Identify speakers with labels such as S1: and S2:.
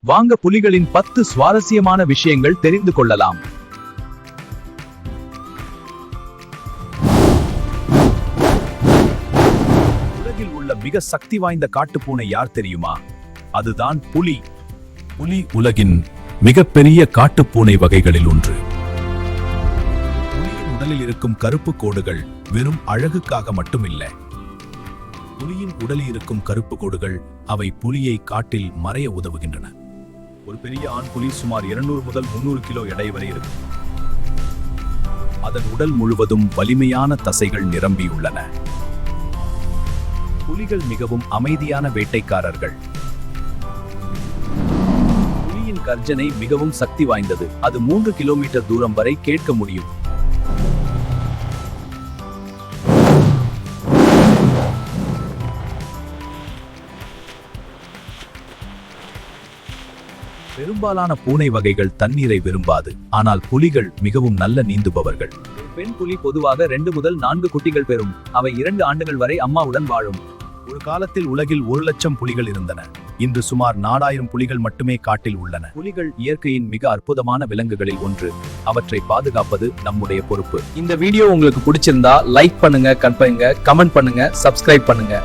S1: வாங்க புலிகளின் 10 சுவாரஸ்யமான விஷயங்கள் தெரிந்து கொள்ளலாம். உலகில் உள்ள மிக சக்தி வாய்ந்த காட்டுப்பூனை யார் தெரியுமா? அதுதான் புலி. புலி உலகின் மிகப்பெரிய காட்டுப்பூனை வகைகளில் ஒன்று. புலியின் உடலில் இருக்கும் கருப்பு கோடுகள் வெறும் அழகுக்காக மட்டுமில்லை. புலியின் உடலில் இருக்கும் கருப்பு கோடுகள் அவை புலியை காட்டில் மறைய உதவுகின்றன. ஒரு பெரிய ஆண் புலி சுமார் 200 முதல் 300 கிலோ எடை வரை இருக்கும். அதன் உடல் முழுவதும் வலிமையான தசைகள் நிரம்பியுள்ளன. புலிகள் மிகவும் அமைதியான வேட்டைக்காரர்கள். புலியின் கர்ஜனை மிகவும் சக்தி வாய்ந்தது. அது 3 கிலோமீட்டர் தூரம் வரை கேட்க முடியும். பெரும்பாலான பூனை வகைகள் தண்ணீரை விரும்பாது, ஆனால் புலிகள் மிகவும் நல்ல நீந்துபவர்கள். பெண் புலி பொதுவாக 2 முதல் 4 குட்டிகள் பெறும். அவை 2 ஆண்டுகள் வரை அம்மாவுடன் வாழும். ஒரு காலத்தில் உலகில் 1,00,000 புலிகள் இருந்தன. இன்று சுமார் 4,000 புலிகள் மட்டுமே காட்டில் உள்ளன. புலிகள் இயற்கையின் மிக அற்புதமான விலங்குகளில் ஒன்று. அவற்றை பாதுகாப்பது நம்முடைய பொறுப்பு. இந்த வீடியோ உங்களுக்கு பிடிச்சிருந்தா லைக் பண்ணுங்க, கமெண்ட் பண்ணுங்க, சப்ஸ்கிரைப் பண்ணுங்க.